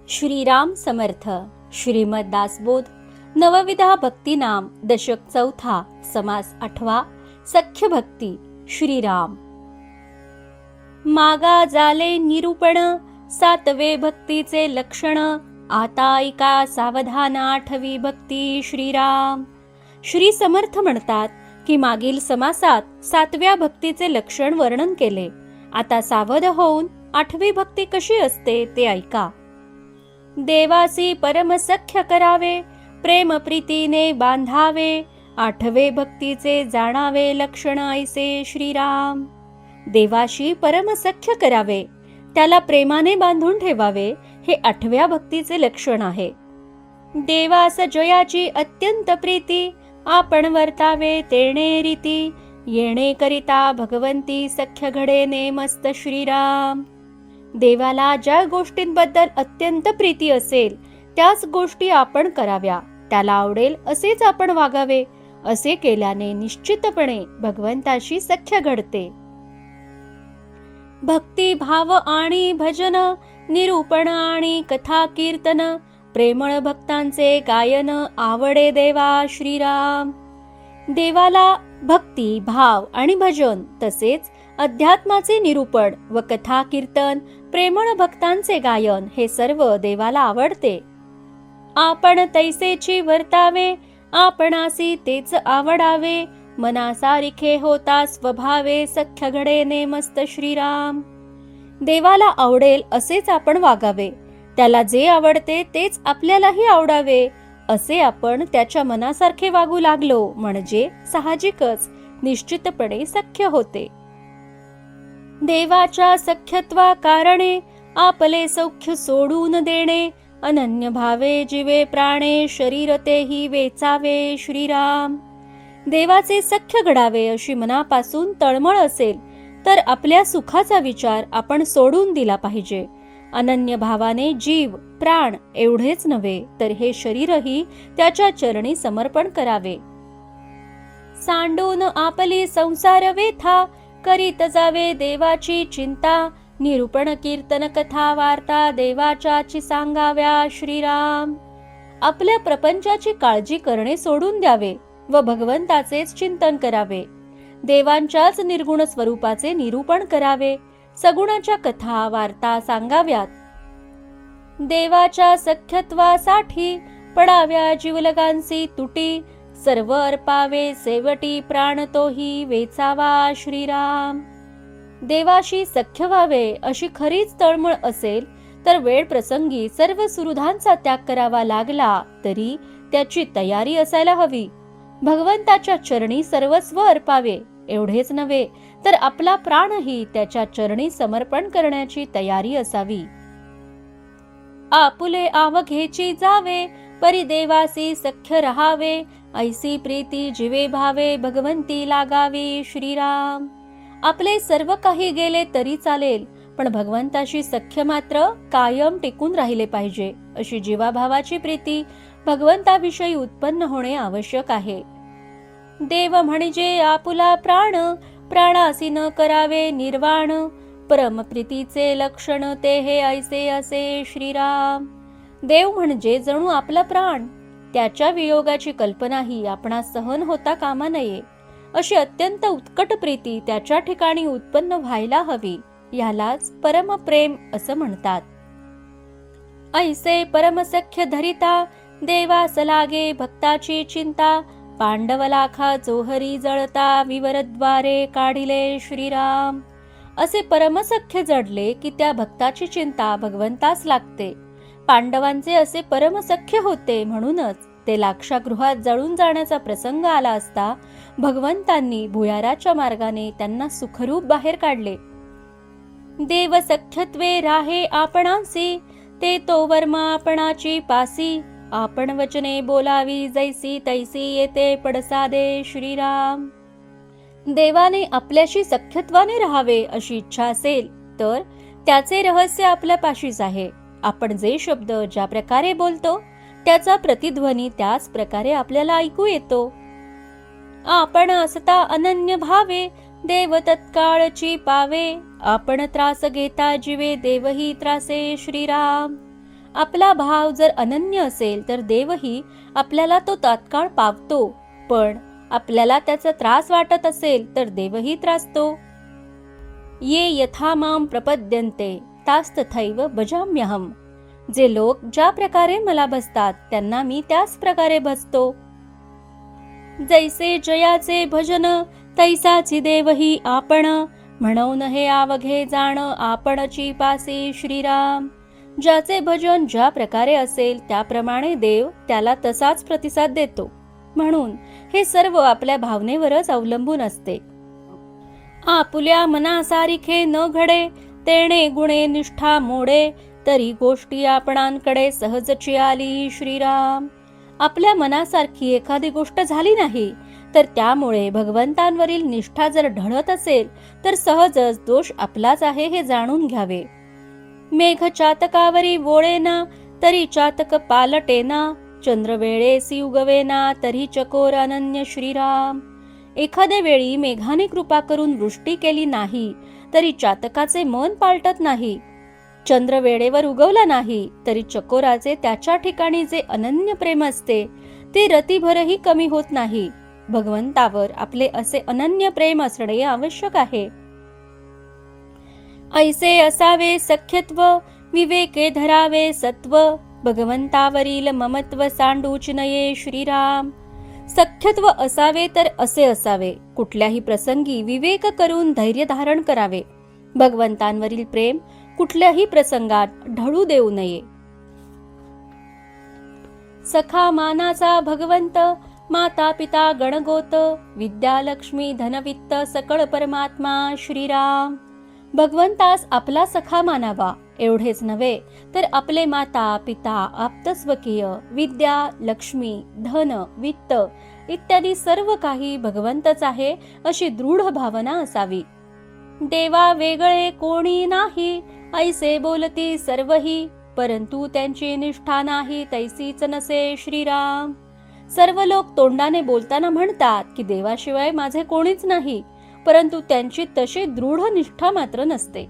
श्रीराम समर्थ. श्रीमद दासबोध. नवविधा भक्ती नाम. दशक 4. समास 8. सख्य भक्ती. श्रीराम. मागा झाले निरूपण 7वे भक्तीचे लक्षण. आता ऐका सावधान 8वी भक्ती. श्रीराम. श्री समर्थ म्हणतात की मागील समासात 7व्या भक्तीचे लक्षण वर्णन केले. आता सावध होऊन 8वी भक्ती कशी असते ते ऐका. देवासी परमसख्य करावे, प्रेम प्रीतीने बांधावे. 8वे भक्तीचे जाणावे लक्षण ऐसे. श्रीराम. देवाशी परमसख्य करावे, त्याला प्रेमाने बांधून ठेवावे, हे 8व्या भक्तीचे लक्षण आहे. देवास जयाची अत्यंत प्रीती, आपण वर्तावे तेणे रीती. येणे करिता भगवंती सख्य घडे नेमस्त. श्रीराम. देवाला ज्या गोष्टींबद्दल अत्यंत प्रीती असेल त्याच गोष्टी आपण कराव्या, त्याला आवडेल असेच आपण वागावे. असे केल्याने निश्चितपणे भगवंताशी सख्य घडते. भक्ती भाव आणि भजन, निरूपण आणि कथा कीर्तन. प्रेमळ भक्तांचे गायन आवडे देवा. श्रीराम. देवाला भक्ती भाव आणि भजन तसेच अध्यात्माचे निरूपण व कथा कीर्तन, प्रेमळ भक्तांचे गायन हे सर्व देवाला आवडते. आपण तैसेची वर्तावे, आपणासी तेच आवडावे. मनासारिखे होता स्वभावे, सख्य घडे नेमस्त. श्रीराम. देवाला आवडेल असेच आपण वागावे, त्याला जे आवडते तेच आपल्यालाही आवडावे. असे आपण त्याच्या मनासारखे वागू लागलो म्हणजे साहजिकच निश्चितपणे सख्य होते. देवाच्या सख्यत्वा कारणे आपले सौख्य सोडून देणे. अनन्य भावे जीवे प्राणे, शरीर तेही वेचावे. श्रीराम. देवाचे सख्य घडावे अशी मनापासून तळमळ असेल तर आपल्या सुखाचा विचार आपण सोडून दिला पाहिजे. अनन्य भावाने जीव प्राण एवढेच नव्हे तर हे शरीरही त्याच्या चरणी समर्पण करावे. सांडून आपली संसार वेथा, करीत जावे देवाची चिंता. निरूपण कीर्तन कथा वार्ता देवाच्याची सांगाव्या. श्रीराम. आपल्या प्रपंचाची काळजी करणे सोडून द्यावे व भगवंताचेच चिंतन करावे. देवांच्याच निर्गुण स्वरूपाचे निरूपण करावे. सगुणाच्या कथा वार्ता सांगाव्यात. देवाच्या सख्यत्वासाठी पडाव्या जीवलगांसी तुटी. सर्व अर्पावे सेवटी, प्राण तोही वेचावा. श्रीराम. देवाशी सख्य व्हावे अशी खरीच तळमळ असेल तर वेळ प्रसंगी सर्व सुरुधांचा त्याग करावा लागला तरी त्याची तयारी असायला हवी. भगवंताच्या चरणी सर्वस्व अर्पावे एवढेच नव्हे तर आपला प्राणही त्याच्या चरणी समर्पण करण्याची तयारी असावी. आपुले आवघेची जावे, परी देवासी सख्य रहावे. ऐसी प्रीती जीवे भावे, भगवंती लागावी. श्रीराम. आपले सर्व काही गेले तरी चालेल पण भगवंताशी सख्य मात्र कायम टिकून राहिले पाहिजे. अशी जीवाभावाची प्रीती भगवंताविषयी उत्पन्न होणे आवश्यक आहे. देव म्हणजे आपुला प्राण, प्राणासी न करावे निर्वाण. परमप्रीतीचे लक्षण ते हे ऐसे असे. श्रीराम. देव म्हणजे जणू आपला प्राण, त्याच्या वियोगाची कल्पनाही आपणास सहन होता कामा नये. अशी अत्यंत उत्कट प्रीती त्याच्या ठिकाणी उत्पन्न व्हायला हवी. यालाच परमप्रेम असं म्हणतात. ऐसे परमसख्य धरिता, देवास लागे भक्ताची चिंता. पांडवलाखा चोहरी जळता, विवरद्वारे काढिले. श्रीराम. असे परमसख्य जडले की त्या भक्ताची चिंता भगवंतास लागते. पांडवांचे असे परमसख्य होते म्हणूनच ते लाक्षागृहात जळून जाण्याचा प्रसंग आला असता भगवंतांनी भुयाराच्या मार्गाने त्यांना सुखरूप बाहेर काढले. देव सख्यत्वे राहे आपणांसी, ते तो वर्मा आपणाची पासी. आपण वचने बोलावी जैसी, तैसी येते पडसादे. श्रीराम. देवाने आपल्याशी सख्यत्वाने राहावे अशी इच्छा असेल तर त्याचे रहस्य आपल्या पाशीच आहे. आपण जे शब्द ज्या प्रकारे बोलतो त्याचा प्रतिध्वनी त्याच प्रकारे आपल्याला ऐकू येतो. आपण असता अनन्य भावे, देव तत्काळची पावे. आपण त्रास घेता जीवे, देवही त्रासे. श्रीराम. आपला भाव जर अनन्य असेल तर देवही आपल्याला तो तात्काळ पावतो, पण आपल्याला त्याचा त्रास वाटत असेल तर देवही त्रासतो. ये यथा माम प्रपद्यन्ते तास्तथैव भजाम्यहम. जे लोक ज्या प्रकारे मला भजतात त्यांना मी त्याच प्रकारे भजतो. जैसे जयाचे भजन तैसाची देवही आपण. म्हणून हे अवघे जाण आपणची पासी श्रीराम. ज्याचे भजन ज्या प्रकारे असेल त्याप्रमाणे देव त्याला तसाच प्रतिसाद देतो. म्हणून हे सर्व आपल्या भावनेवरच अवलंबून असते. आपुल्या मनासारिखे न घडे तेणे गुणे निष्ठा मोडे. तरी गोष्टी आपणांकडे सहजची आली श्रीराम. आपल्या मनासारखी एखादी गोष्ट झाली नाही तर त्यामुळे भगवंतांवरील निष्ठा जर ढळत असेल तर सहजच दोष आपलाच आहे हे जाणून घ्यावे. मेघ चातकावरी वोळेना तरी चातक पालटेना. चंद्र वेळेसी उगवेना तरी चकोर अनन्य श्रीराम. एखाद्या वेळी मेघाने कृपा करून वृष्टी केली नाही तरी चातकाचे मन पालटत नाही. चंद्र वेळेवर उगवला नाही तरी चकोराचे त्याच्या ठिकाणी जे अनन्य प्रेम असते ते रतीभरही कमी होत नाही. भगवंतावर आपले असे अनन्य प्रेम असणे आवश्यक आहे. ऐसे असावे सख्यत्व विवेके धरावे सत्व. भगवंतावरील ममत्व सांडूच नये श्रीराम. सख्यत्व असावे तर असे असावे. कुठल्याही प्रसंगी विवेक करून धैर्य धारण करावे. भगवंतांवरील प्रेम कुठल्याही प्रसंगात ढळू देऊ नये. सखा मानाचा भगवंत माता पिता गणगोत. विद्या लक्ष्मी धनवित्त सकळ परमात्मा श्रीराम. भगवंतास आपला सखा मानावा. एवढेच नव्हे तर आपले माता पिता आप्तस्वकीय विद्या लक्ष्मी धन वित्त इत्यादी सर्व काही भगवंतच आहे अशी दृढ भावना असावी. देवा वेगळे कोणी नाही ऐसे बोलती सर्वही. परंतु त्यांची निष्ठा नाही तैसीच नसे श्रीराम. सर्व लोक तोंडाने बोलताना म्हणतात की देवाशिवाय माझे कोणीच नाही, परंतु त्यांची तशी दृढ निष्ठा मात्र नसते.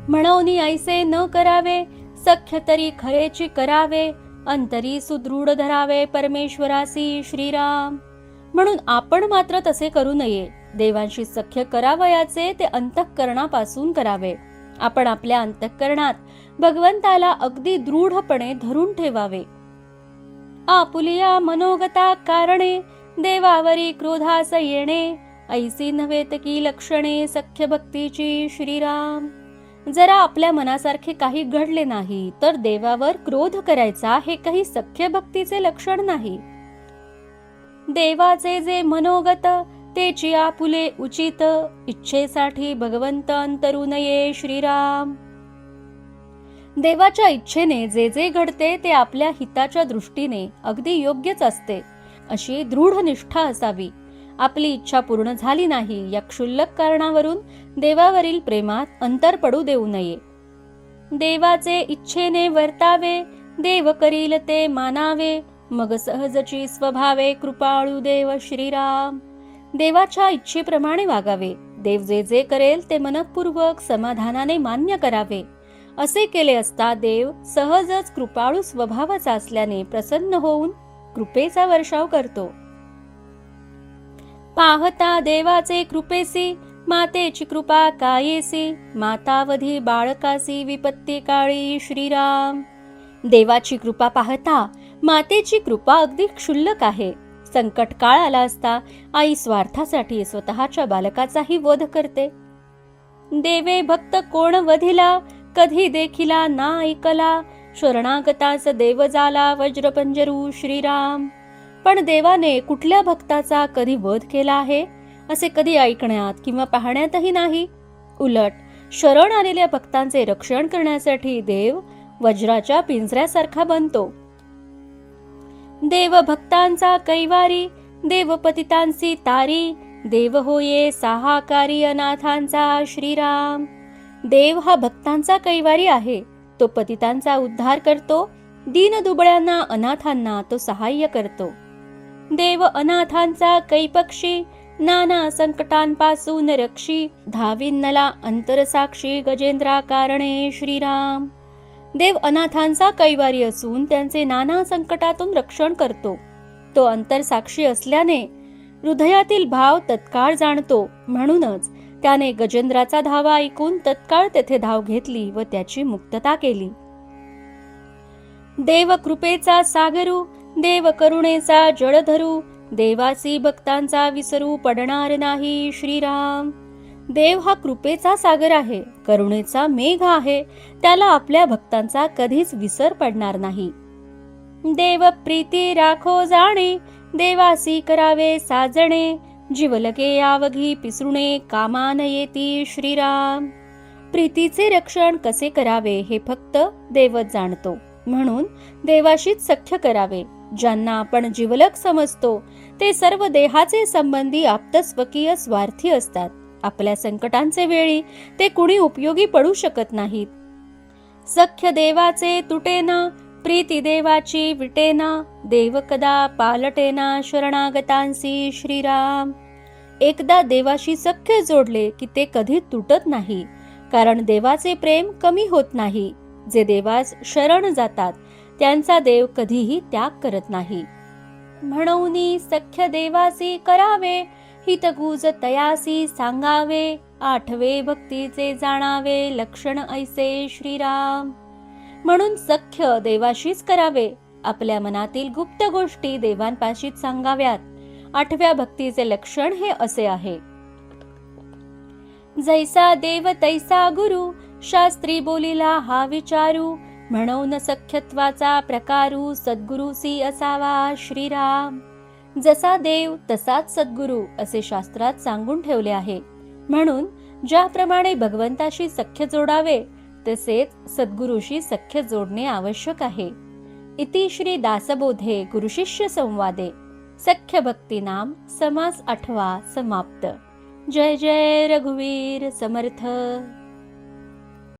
म्हणून ऐसे न करावे. सख्य तरी खरेची करावे. अंतरी सुदृढ धरावे परमेश्वरासी श्रीराम. म्हणून आपण मात्र तसे करू नये. देवांशी सख्य करावयाचे ते अंतःकरणापासून करावे. आपण आपल्या अंतःकरणात भगवंताला अगदी दृढपणे धरून ठेवावे. आपुलिया मनोगता कारणे देवावरी क्रोधास येणे. ऐसी नव्हेत की लक्षणे सख्य भक्तीची श्रीराम. जरा आपल्या मनासारखे काही घडले नाही तर देवावर क्रोध करायचा हे काही सख्य भक्तीचे लक्षण नाही. देवाचे जे मनोगत तेची आपुले उचित. इच्छेसाठी भगवंत अंतरू नये श्रीराम. देवाच्या इच्छेने जे जे घडते ते आपल्या हिताच्या दृष्टीने अगदी योग्यच असते अशी दृढ निष्ठा असावी. आपली इच्छा पूर्ण झाली नाही या क्षुल्लक कारणावरून देवावरील प्रेमात अंतर पडू देऊ नये. देवाचे इच्छेने वर्तावे. देव करील ते मानावे. मग सहजची स्वभावे कृपाळू देव श्रीराम. देवाच्या इच्छेप्रमाणे वागावे. देव जे जे करेल ते मनपूर्वक समाधानाने मान्य करावे. असे केले असता देव सहजच कृपाळू स्वभावाचा असल्याने प्रसन्न होऊन कृपेचा वर्षाव करतो. पाहता देवाचे कृपेसी मातेची कृपा कायेसी. मातावधी बाळकासी विपत्ती काळी श्रीराम. देवाची कृपा पाहता मातेची कृपा अगदी क्षुल्लक आहे. संकट काळ आला असता आई स्वार्थासाठी स्वतःच्या बालकाचाही वध करते. देवे भक्त कोण वधिला कधी देखिला ना ऐकला. शरणागतास देव झाला वज्रपंजरू श्रीराम. पण देवाने कुठल्या भक्ताचा कधी वध केला आहे असे कधी ऐकण्यात किंवा पाहण्यातही नाही. उलट शरण आलेल्या भक्तांचे रक्षण करण्यासाठी देव वज्राच्या पिंजऱ्यासारखा बनतो. देव भक्तांचा कैवारी. देव पतितांची तारी. देव होये सहाकारी अनाथांचा श्रीराम. देव हा भक्तांचा कैवारी आहे. तो पतितांचा उद्धार करतो. दीन दुबळ्यांना अनाथांना तो सहाय्य करतो. देव अनाथांचा कैपक्षी. नाना संकटांपासून रक्षी. धाविन्नला अंतरसाक्षी गजेंद्रा कारणे श्रीराम. देव अनाथांचा कैवारी असून त्यांचे नाना संकटातून रक्षण करतो. तो अंतरसाक्षी असल्याने हृदयातील भाव तत्काळ जाणतो. म्हणूनच त्याने गजेंद्राचा धावा ऐकून तत्काळ तेथे धाव घेतली व त्याची मुक्तता केली. देव कृपेचा सागरू, देव करुणेचा जळधरू, देवासी भक्तांचा विसरू पडणार नाही. श्रीराम. देव हा कृपेचा सागर आहे, करुणेचा मेघ आहे. त्याला आपल्या भक्तांचा कधीच विसर पडणार नाही. देव प्रीती राखो जाणे, देवासी करावे साजणे, जीव लगे आवघी पिसरुणे कामा न येती. श्रीराम. प्रीतीचे रक्षण कसे करावे हे फक्त देवच जाणतो. म्हणून देवाशीच सख्य करावे. ज्यांना आपण जिवलग समजतो ते सर्व देहाचे संबंधी आप्तस्वकीय स्वार्थी असतात. आपल्या संकटांचे वेळी ते कुणी उपयोगी पडू शकत नाहीत. सख्य देवाचे तुटेना, प्रीती देवाची विटेना, देव कदा पालटेना शरणागतांसी. श्रीराम. एकदा देवाशी सख्य जोडले की ते कधी तुटत नाही, कारण देवाचे प्रेम कमी होत नाही. जे देवास शरण जातात त्यांचा देव कधीही त्याग करत नाही. म्हणून सख्य देवासी करावे, हितगुज तयासी सांगावे, आठवे भक्तीचे जाणावे लक्षण ऐसे. श्रीराम. म्हणून सख्य देवाशीच करावे. आपल्या मनातील गुप्त गोष्टी देवांपाशीच सांगाव्यात. आठव्या भक्तीचे लक्षण हे असे आहे. जैसा देव तैसा गुरु, शास्त्री बोलिला हा विचारू, म्हणून सख्यत्वाचा प्रकारू सद्गुरुसी असावा. श्रीराम. जसा देव तसाच सद्गुरू असे शास्त्रात सांगून ठेवले आहे. म्हणून ज्याप्रमाणे भगवंताशी सख्य जोडावे तसेच सद्गुरूशी सख्य जोडणे आवश्यक आहे. इति श्री दासबोधे गुरुशिष्य संवादे सख्य भक्ती नाम समास 8 समाप्त. जय जय रघुवीर समर्थ.